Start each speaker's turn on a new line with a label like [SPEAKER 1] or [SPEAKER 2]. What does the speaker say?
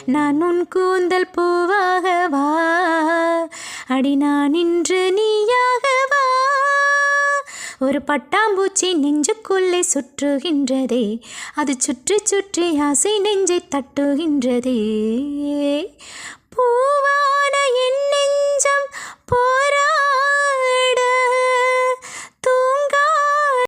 [SPEAKER 1] நான் உன் கூந்தல் பூவாகவா, அடி நான் இன்று நீயாகவா. ஒரு பட்டாம்பூச்சி நெஞ்சுக்குள்ளே சுற்றுகின்றதே, அது சுற்றி சுற்றி ஆசை நெஞ்சை தட்டுகின்றதே. பூவான என் நெஞ்சம் போரா